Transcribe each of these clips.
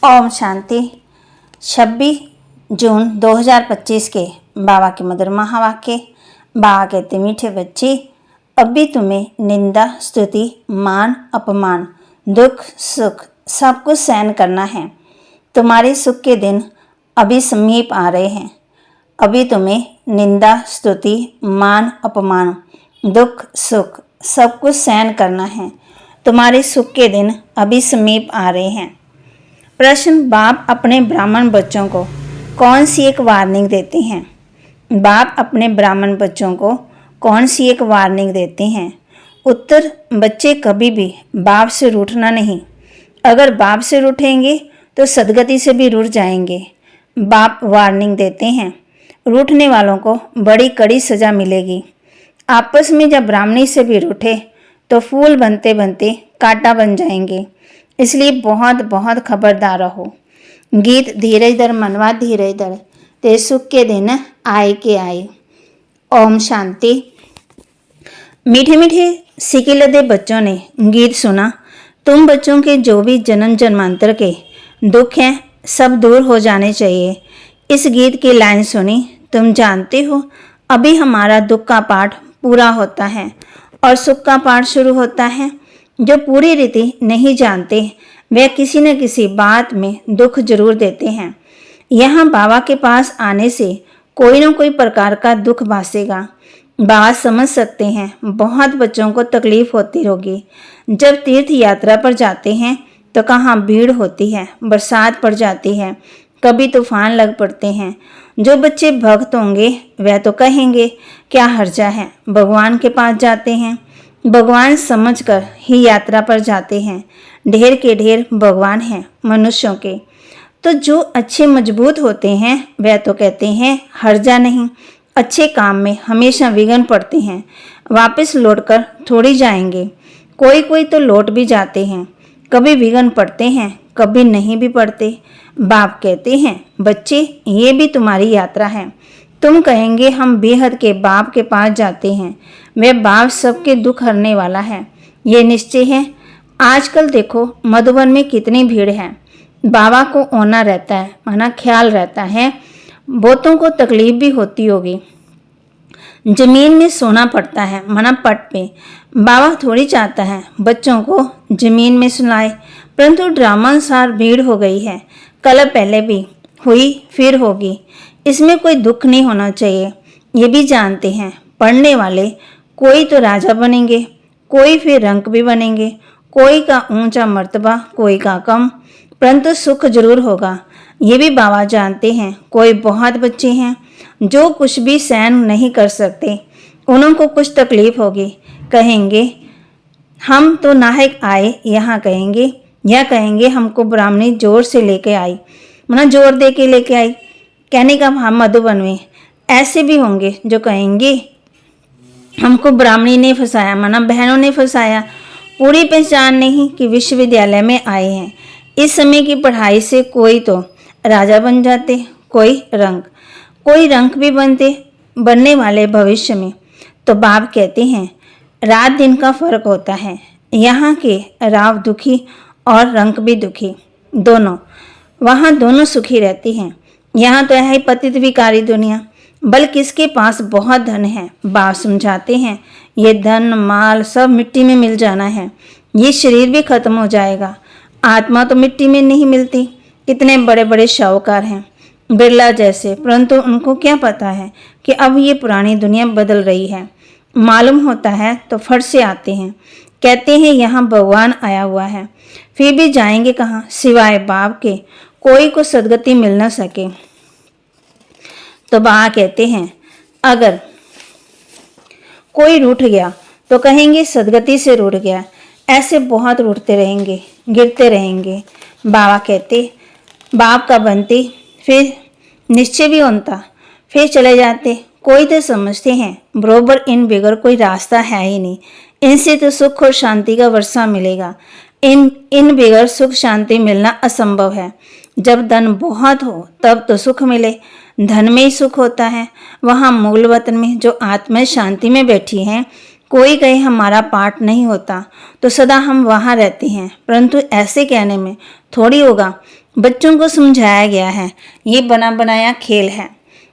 ओम शांति। 26 जून 2025 के बाबा के मधुर महावाक्य। बाबा कहते, मीठे बच्चे, अब भी तुम्हें निंदा, स्तुति, मान, अपमान, दुख, सुख सब कुछ सहन करना है। तुम्हारे सुख के दिन अभी समीप आ रहे हैं। अभी तुम्हें निंदा, स्तुति, मान, अपमान, दुख, सुख सब कुछ सहन करना है। तुम्हारे सुख के दिन अभी समीप आ रहे हैं। प्रश्न, बाप अपने ब्राह्मण बच्चों को कौन सी एक वार्निंग देते हैं? बाप अपने ब्राह्मण बच्चों को कौन सी एक वार्निंग देते हैं? उत्तर, बच्चे कभी भी बाप से रूठना नहीं। अगर बाप से रूठेंगे तो सदगति से भी रूठ जाएंगे। बाप वार्निंग देते हैं, रूठने वालों को बड़ी कड़ी सजा मिलेगी। आपस में जब ब्राह्मणी से भी रूठे तो फूल बनते बनते कांटा बन जाएंगे। इसलिए बहुत बहुत खबरदार रहो। गीत, धीरज धर मनवा धीरज धर, ते सुख के दिन आए के आए। ओम शांति। मीठे मीठे सिके लदे बच्चों ने गीत सुना। तुम बच्चों के जो भी जन्म जन्मांतर के दुख हैं सब दूर हो जाने चाहिए। इस गीत की लाइन सुनी। तुम जानते हो अभी हमारा दुख का पाठ पूरा होता है और सुख का पाठ शुरू होता है। जो पूरी रीति नहीं जानते वे किसी न किसी बात में दुख जरूर देते हैं। यहाँ बाबा के पास आने से कोई न कोई प्रकार का दुख भासेगा। बाबा समझ सकते हैं बहुत बच्चों को तकलीफ होती होगी। जब तीर्थ यात्रा पर जाते हैं तो कहाँ भीड़ होती है, बरसात पड़ जाती है, कभी तूफान लग पड़ते हैं। जो बच्चे भक्त होंगे वह तो कहेंगे क्या हर्जा है, भगवान के पास जाते हैं। भगवान समझकर ही यात्रा पर जाते हैं। ढेर के ढेर भगवान हैं मनुष्यों के। तो जो अच्छे मजबूत होते हैं वह तो कहते हैं हर्जा नहीं, अच्छे काम में हमेशा विघ्न पड़ते हैं, वापस लौटकर थोड़ी जाएंगे। कोई कोई तो लौट भी जाते हैं, कभी विघ्न पड़ते हैं, कभी नहीं भी पड़ते। बाप कहते हैं, बच्चे ये भी तुम्हारी यात्रा है। तुम कहेंगे हम बेहद के बाप के पास जाते हैं, वह बाप सबके दुख हरने वाला है, ये निश्चय है। आजकल देखो मधुबन में कितनी भीड़ है। बाबा को ओना रहता है, माना ख्याल रहता है। बहुतों को तकलीफ भी होती होगी। जमीन में सोना पड़ता है, माना पट पे। बाबा थोड़ी चाहता है बच्चों को जमीन में सुलाए, परंतु ड्रामानुसार भीड़ हो गई है। कल पहले भी हुई, फिर होगी। इसमें कोई दुख नहीं होना चाहिए। ये भी जानते हैं पढ़ने वाले कोई तो राजा बनेंगे, कोई फिर रंक भी बनेंगे, कोई का ऊंचा मर्तबा, कोई का कम, परंतु सुख जरूर होगा। ये भी बाबा जानते हैं। कोई बहुत बच्चे हैं जो कुछ भी सहन नहीं कर सकते, उनको कुछ तकलीफ होगी। कहेंगे हम तो नाहक आए, यहाँ कहेंगे या कहेंगे हमको ब्राह्मणी जोर से लेके आई, माना जोर दे के लेके आई। कहने का हम मधुबन में ऐसे भी होंगे जो कहेंगे हमको ब्राह्मणी ने फंसाया, माना बहनों ने फंसाया। पूरी पहचान नहीं कि विश्वविद्यालय में आए हैं। इस समय की पढ़ाई से कोई तो राजा बन जाते, कोई रंक भी बनने वाले भविष्य में। तो बाप कहते हैं रात दिन का फर्क होता है। यहाँ के राव दुखी और रंक भी दुखी, दोनों। वहाँ दोनों सुखी रहती हैं। यहाँ तो है पतित विकारी दुनिया। बल किसके पास बहुत धन है, बाप समझाते हैं ये धन माल सब मिट्टी में मिल जाना है। ये शरीर भी खत्म हो जाएगा। आत्मा तो मिट्टी में नहीं मिलती। कितने बड़े बड़े शाहूकार हैं, बिरला जैसे, परंतु उनको क्या पता है कि अब ये पुरानी दुनिया बदल रही है। मालूम होता है तो फट से आते हैं, कहते हैं यहाँ भगवान आया हुआ है। फिर भी जाएंगे कहाँ सिवाय बाप के। कोई को सदगति मिल न सके। तो बाबा कहते हैं अगर कोई रूठ गया तो कहेंगे सदगति से रूठ गया। ऐसे बहुत रूठते रहेंगे, गिरते रहेंगे। बाबा कहते बाप का बनते, फिर निश्चय भी होता, फिर चले जाते। कोई तो समझते हैं बरोबर इन बगैर कोई रास्ता है ही नहीं, इनसे तो सुख और शांति का वर्षा मिलेगा। इन बगैर सुख शांति मिलना असंभव है। जब धन बहुत हो तब तो सुख मिले, धन में ही सुख होता है। वहाँ मूल वतन में जो आत्मा शांति में बैठी हैं कोई कहे हमारा पाठ नहीं होता तो सदा हम वहाँ रहते हैं, परंतु ऐसे कहने में थोड़ी होगा। बच्चों को समझाया गया है, ये बना बनाया खेल है।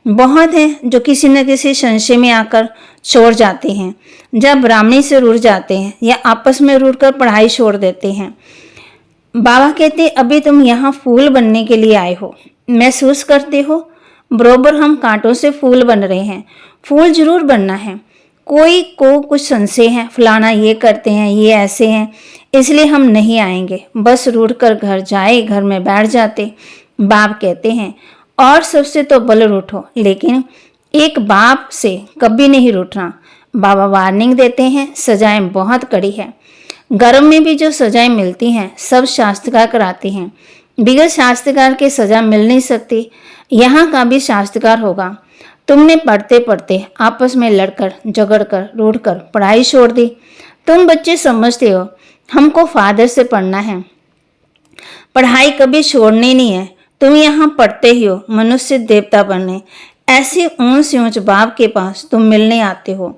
बहुत हैं जो किसी न किसी संशय में आकर छोड़ जाते हैं, जब ब्राह्मणी से रूठ जाते हैं या आपस में रूठ कर पढ़ाई छोड़ देते हैं। बाबा कहते अभी तुम यहाँ फूल बनने के लिए आए हो, महसूस करते हो बरोबर हम कांटों से फूल बन रहे हैं। फूल जरूर बनना है। कोई को कुछ संशय है, फलाना ये करते हैं, ये ऐसे हैं, इसलिए हम नहीं आएंगे। बस रूठ कर घर जाए, घर में बैठ जाते। बाप कहते हैं और सबसे तो बल रूठो, लेकिन एक बाप से कभी नहीं रूठना। बाबा वार्निंग देते हैं, सजाएं बहुत कड़ी है। गर्म में भी जो सजाएं मिलती हैं सब शास्त्रकार कराते हैं, बिगैर शास्त्रकार के सजा मिल नहीं सकती। यहाँ का भी शास्त्रकार होगा। तुमने पढ़ते पढ़ते आपस में लड़कर झगड़कर रूठकर पढ़ाई छोड़ दी। तुम बच्चे समझते हो हमको फादर से पढ़ना है, पढ़ाई कभी छोड़नी नहीं है। तुम यहाँ पढ़ते ही हो मनुष्य देवता बनने। ऐसे ऊंच ऊंच बाप के पास तुम मिलने आते हो,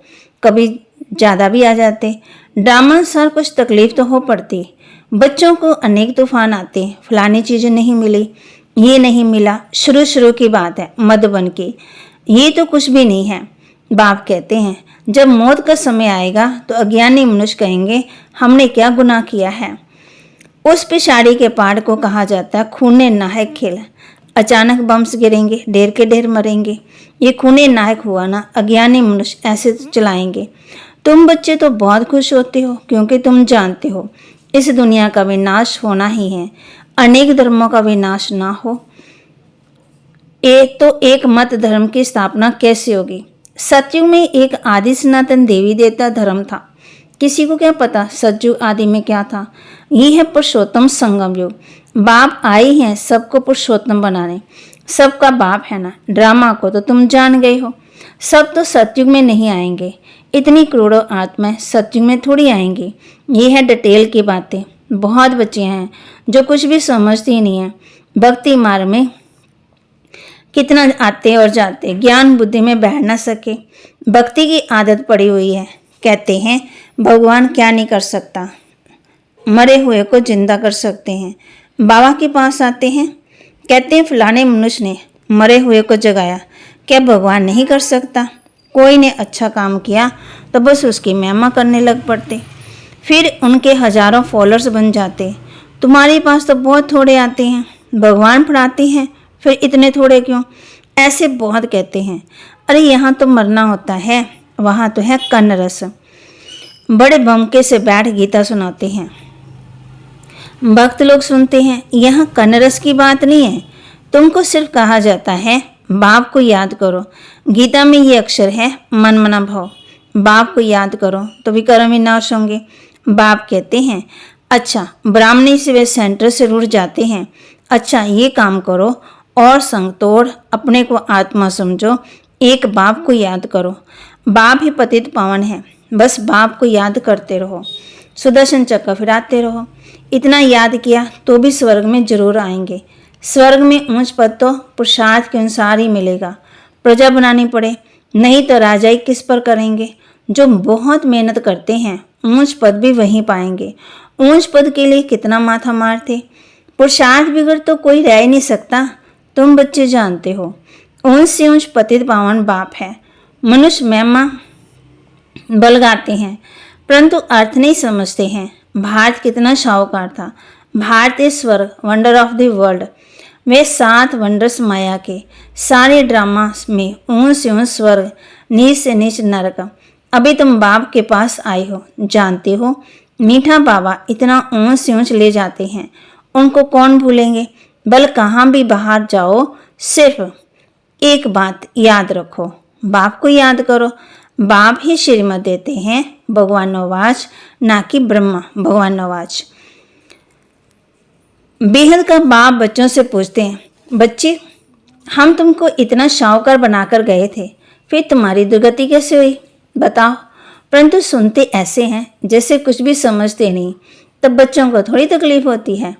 कभी ज़्यादा भी आ जाते। ड्रामा सर कुछ तकलीफ तो हो पड़ती। बच्चों को अनेक तूफान आते, फलानी चीज़ें नहीं मिली, ये नहीं मिला। शुरू की बात है, मद बन के ये तो कुछ भी नहीं है। बाप कहते हैं जब मौत का समय आएगा तो अज्ञानी मनुष्य कहेंगे हमने क्या गुनाह किया है। उस पिछाड़ी के पहाड़ को कहा जाता है खूने नाहक खेल। अचानक बम्स गिरेंगे, ढेर के ढेर मरेंगे। ये खूने नाहक हुआ ना, अज्ञानी मनुष्य ऐसे चलाएंगे। तुम बच्चे तो बहुत खुश होते हो क्योंकि तुम जानते हो इस दुनिया का विनाश होना ही है, अनेक धर्मों का विनाश ना हो एक मत धर्म की स्थापना कैसे होगी। सतयुग में एक आदि सनातन देवी देवता धर्म था। किसी को क्या पता सतयुग आदि में क्या था। ये है पुरुषोत्तम संगम युग। बाप आए हैं सबको पुरुषोत्तम बनाने, सबका बाप है ना। ड्रामा को तो तुम जान गए हो। सब तो सतयुग में नहीं आएंगे, इतनी करोड़ों आत्माएं सतयुग में थोड़ी आएंगी। ये है डिटेल की बातें। बहुत बच्चे हैं जो कुछ भी समझते ही नहीं है। भक्ति मार्ग में कितना आते और जाते, ज्ञान बुद्धि में बैठ ना सके। भक्ति की आदत पड़ी हुई है। कहते हैं भगवान क्या नहीं कर सकता, मरे हुए को जिंदा कर सकते हैं। बाबा के पास आते हैं, कहते हैं फलाने मनुष्य ने मरे हुए को जगाया, क्या भगवान नहीं कर सकता। कोई ने अच्छा काम किया तो बस उसकी महिमा करने लग पड़ते, फिर उनके हजारों फॉलोअर्स बन जाते। तुम्हारे पास तो बहुत थोड़े आते हैं। भगवान पढ़ाते हैं फिर इतने थोड़े क्यों। ऐसे बहुत कहते हैं। अरे यहाँ तो मरना होता है, वहाँ तो है कन्न रस। बड़े बमके से बैठ गीता सुनाते हैं, भक्त लोग सुनते हैं। यहाँ कन्न रस की बात नहीं है। तुमको सिर्फ कहा जाता है बाप को याद करो। गीता में ये अक्षर है मन मना भाव। बाप को याद करो तो विकर्म विनाश होंगे। बाप कहते हैं अच्छा ब्राह्मणी से वे सेंटर से रुट जाते हैं। अच्छा ये काम करो और संग तोड़, अपने को आत्मा समझो, एक बाप को याद करो। बाप ही पतित पावन है, बस बाप को याद करते रहो, सुदर्शन चक्र फिराते रहो। इतना याद किया तो भी स्वर्ग में जरूर आएंगे। स्वर्ग में ऊंच पद तो पुरुषार्थ के अनुसार ही मिलेगा। प्रजा बनानी पड़े, नहीं तो राजाई किस पर करेंगे। जो बहुत मेहनत करते हैं ऊंच पद भी वहीं पाएंगे। ऊंच पद के लिए कितना माथा मारते। पुरुषार्थ बिगड़ तो कोई रह ही नहीं सकता। तुम बच्चे जानते हो ऊंच से ऊंच पतित पावन बाप है। मनुष्य महिमा बलगाते हैं परंतु अर्थ नहीं समझते हैं। भारत कितना शाहूकार था। भारत इज स्वर्ग, वंडर ऑफ द वर्ल्ड। वे 7 वंडर्स माया के। सारे ड्रामा में ऊंच से ऊंच स्वर्ग, नीच से नीच नरक। अभी तुम बाप के पास आए हो, जानते हो मीठा बाबा इतना ऊंच से ऊंच ले जाते हैं, उनको कौन भूलेंगे। बल कहाँ भी बाहर जाओ सिर्फ एक बात याद रखो, बाप को याद करो। बाप ही श्रीमत देते हैं, भगवान नवाज, ना कि ब्रह्मा भगवान नवाज। बेहद का बाप बच्चों से पूछते हैं, बच्चे हम तुमको इतना शाहूकार बनाकर गए थे, फिर तुम्हारी दुर्गति कैसे हुई बताओ। परंतु सुनते ऐसे हैं जैसे कुछ भी समझते नहीं। तब बच्चों को थोड़ी तकलीफ होती है।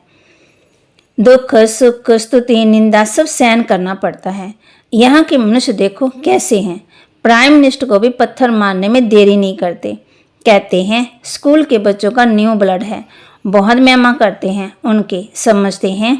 दुख सुख स्तुति निंदा सब सहन करना पड़ता है। यहाँ के मनुष्य देखो कैसे हैं। प्राइम मिनिस्टर को भी पत्थर मारने में देरी नहीं करते। कहते हैं स्कूल के बच्चों का न्यू ब्लड है, बहुत मेहमा करते हैं उनके, समझते हैं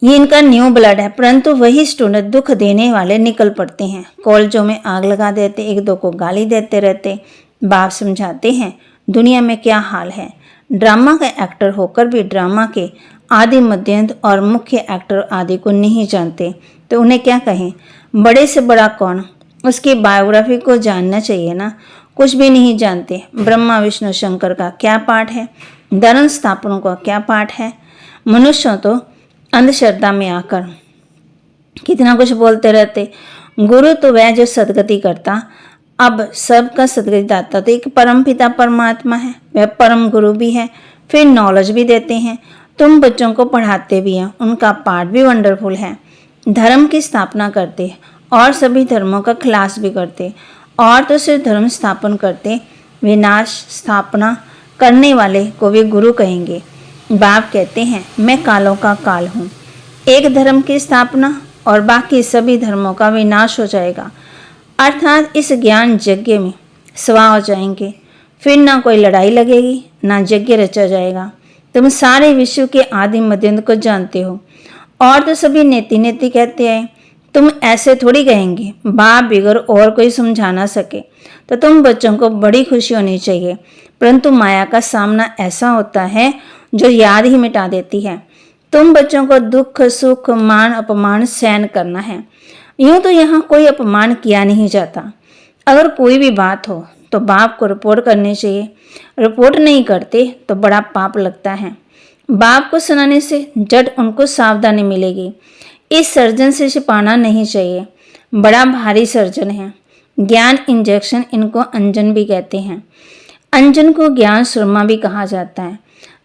ये इनका न्यू ब्लड है, परंतु वही स्टूडेंट दुख देने वाले निकल पड़ते हैं। कॉलेजों में आग लगा देते, एक दो को गाली देते रहते। बाप समझाते हैं दुनिया में क्या हाल है। ड्रामा का एक्टर होकर भी ड्रामा के आदि मध्यांत और मुख्य एक्टर आदि को नहीं जानते तो उन्हें क्या कहें। बड़े से बड़ा कौन, उसकी बायोग्राफी को जानना चाहिए ना। कुछ भी नहीं जानते। ब्रह्मा विष्णु शंकर का क्या पाठ है, धर्म स्थापनों का क्या पाठ है। मनुष्यों तो अंधश्रद्धा में आकर कितना कुछ बोलते रहते। गुरु तो वह जो सदगति करता, अब सबका सदगति दाता तो एक परम पिता परमात्मा है, वह परम गुरु भी है, फिर नॉलेज भी देते हैं। तुम बच्चों को पढ़ाते भी हैं, उनका पाठ भी वंडरफुल है। धर्म की स्थापना करते और सभी धर्मों का खिलाफ भी करते, और तो सिर्फ धर्म स्थापन करते, विनाश स्थापना करने वाले को भी गुरु कहेंगे। बाप कहते हैं मैं कालों का काल हूँ, एक धर्म की स्थापना और बाकी सभी धर्मों का विनाश हो जाएगा, अर्थात इस ज्ञान यज्ञ में स्वा हो जाएंगे। फिर ना कोई लड़ाई लगेगी, ना यज्ञ रचा जाएगा। तुम सारे विश्व के आदि मध्यंत को जानते हो, और तो सभी नेति नेति कहते हैं। तुम ऐसे थोड़ी कहेंगे, बाप बिगर और कोई समझा ना सके तो तुम बच्चों को बड़ी खुशी होनी चाहिए, परंतु माया का सामना ऐसा होता है जो याद ही मिटा देती है। तुम बच्चों को दुख सुख मान अपमान सहन करना है। यूं तो यहाँ कोई अपमान किया नहीं जाता। अगर कोई भी बात हो तो बाप को रिपोर्ट करनी चाहिए, रिपोर्ट नहीं करते तो बड़ा पाप लगता है। बाप को सुनाने से जट उनको सावधानी मिलेगी। इस सर्जन से छिपाना नहीं चाहिए, बड़ा भारी सर्जन है। ज्ञान इंजेक्शन, इनको अंजन भी कहते हैं। अंजन को ज्ञान सुरमा भी कहा जाता है।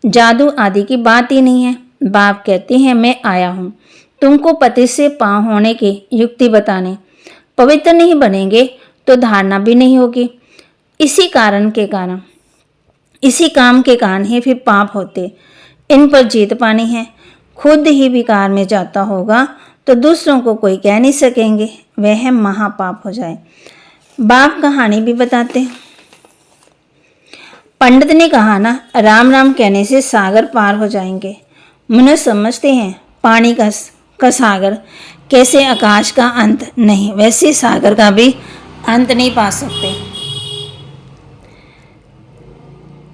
जादू आदि की बात ही नहीं है। बाप कहते हैं मैं आया हूँ तुमको पति से पाँव होने की युक्ति बताने। पवित्र नहीं बनेंगे तो धारणा भी नहीं होगी। इसी काम के कारण ही फिर पाप होते। इन पर जीत पानी है। खुद ही विकार में जाता होगा तो दूसरों को कोई कह नहीं सकेंगे, वह महापाप हो जाए। बाप कहानी भी बताते। पंडित ने कहा ना, राम राम कहने से सागर पार हो जाएंगे। मनुष्य समझते हैं पानी का सागर कैसे आकाश का अंत नहीं, वैसे सागर का भी अंत नहीं पा सकते।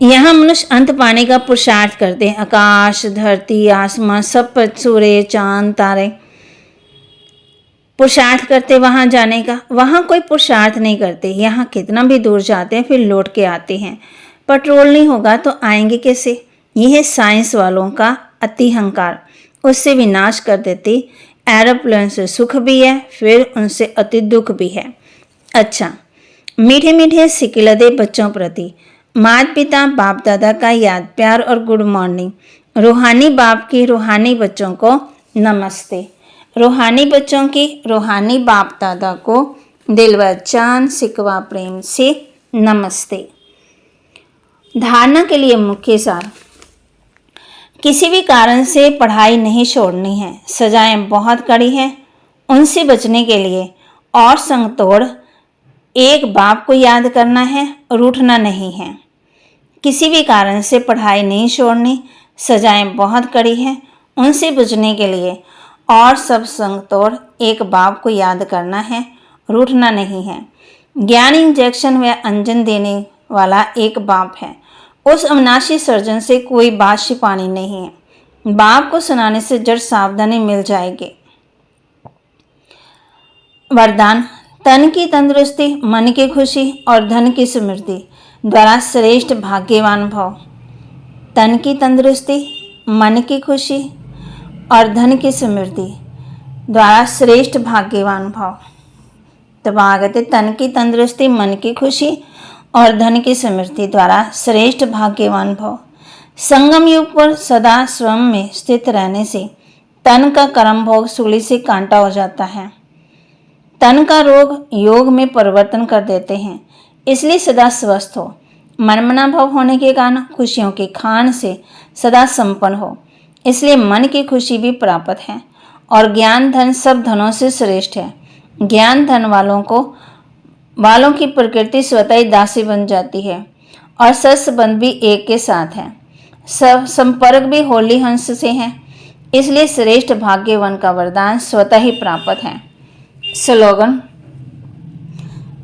यहाँ मनुष्य अंत पाने का पुरुषार्थ करते हैं। आकाश धरती आसमान सब पर सूर्य चांद तारे पुरुषार्थ करते वहां जाने का। वहां कोई पुरुषार्थ नहीं करते। यहाँ कितना भी दूर जाते हैं फिर लौट के आते हैं। पेट्रोल नहीं होगा तो आएंगे कैसे। यह है साइंस वालों का अति अहंकार, उससे विनाश कर देते। एरोप्लेन से सुख भी है, फिर उनसे अति दुख भी है। अच्छा, मीठे मीठे सिकिलदे बच्चों प्रति माता पिता बाप दादा का याद प्यार और गुड मॉर्निंग। रूहानी बाप की रूहानी बच्चों को नमस्ते। रूहानी बच्चों की रूहानी बाप दादा को दिल व जान सिकवा प्रेम से नमस्ते। धारणा के लिए मुख्य सार। किसी भी कारण से पढ़ाई नहीं छोड़नी है। सजाएं बहुत कड़ी हैं, उनसे बचने के लिए और संग तोड़ एक बाप को याद करना है, रूठना नहीं है। किसी भी कारण से पढ़ाई नहीं छोड़नी, सजाएं बहुत कड़ी हैं, उनसे बचने के लिए और सब संग तोड़ एक बाप को याद करना है, रूठना नहीं है। ज्ञान इंजेक्शन व अंजन देने वाला एक बाप है। उस अविनाशी सर्जन से कोई बात छिपानी नहीं है। बाप को सुनाने से जड़ सावधानी मिल जाएगी। वरदान। तन की तंदुरुस्ती, मन की खुशी और धन की समृद्धि द्वारा श्रेष्ठ भाग्यवान भव। तन की तंदुरुस्ती, मन की खुशी और धन की समृद्धि द्वारा श्रेष्ठ भाग्यवान भव। तब आगते तन की तंदुरुस्ती, मन की खुशी और धन की समृद्धि द्वारा श्रेष्ठ भाग्यवान भव। संगम युग पर सदा स्वयं में स्थित रहने से तन का कर्म भोग सूली से कांटा हो जाता है। तन का रोग योग में परिवर्तन कर देते हैं, इसलिए सदा स्वस्थ हो। मनमना भव होने के कारण खुशियों के खान से सदा संपन्न हो, इसलिए मन की खुशी भी प्राप्त है। और ज्ञान धन सब धनों से श्रेष्ठ है। ज्ञान धन वालों को वालों की प्रकृति स्वतः ही दासी बन जाती है और संबंध भी एक के साथ है। संपर्क भी होली हंस से है, इसलिए श्रेष्ठ भाग्यवान का वरदान स्वतः ही प्राप्त है। स्लोगन: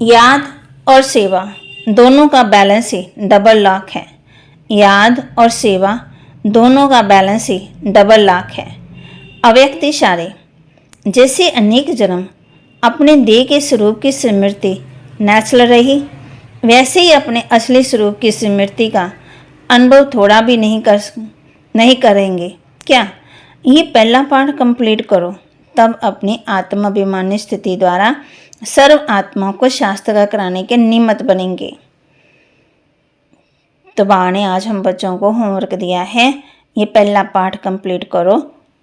याद और सेवा दोनों का बैलेंस ही डबल लॉक है। याद और सेवा दोनों का बैलेंस ही डबल लॉक है। अव्यक्त इशारे: जैसे अनेक जन्म अपने देह के स्वरूप की स्मृति न चल रही, वैसे ही अपने असली स्वरूप की स्मृति का अनुभव थोड़ा भी नहीं करेंगे क्या? ये पहला पाठ कंप्लीट करो, तब अपनी आत्माभिमानी स्थिति द्वारा सर्व आत्माओं को शास्त्र का कराने के निमित्त बनेंगे। तो बाबा ने आज हम बच्चों को होमवर्क दिया है, ये पहला पाठ कंप्लीट करो,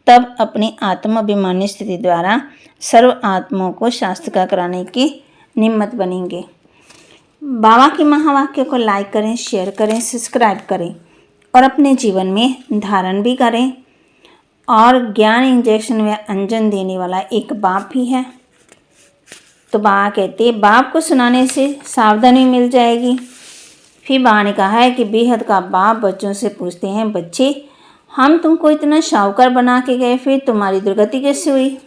तब अपनी आत्माभिमानी स्थिति द्वारा सर्व आत्माओं को शास्त्र का कराने के निमित्त बनेंगे। बाबा के महावाक्य को लाइक करें, शेयर करें, सब्सक्राइब करें और अपने जीवन में धारण भी करें। और ज्ञान इंजेक्शन व अंजन देने वाला एक बाप भी है। तो बाबा कहते हैं बाप को सुनाने से सावधानी मिल जाएगी। फिर बाबा ने कहा है कि बेहद का बाप बच्चों से पूछते हैं, बच्चे हम तुमको इतना शाहूकार बना के गए, फिर तुम्हारी दुर्गति कैसे हुई?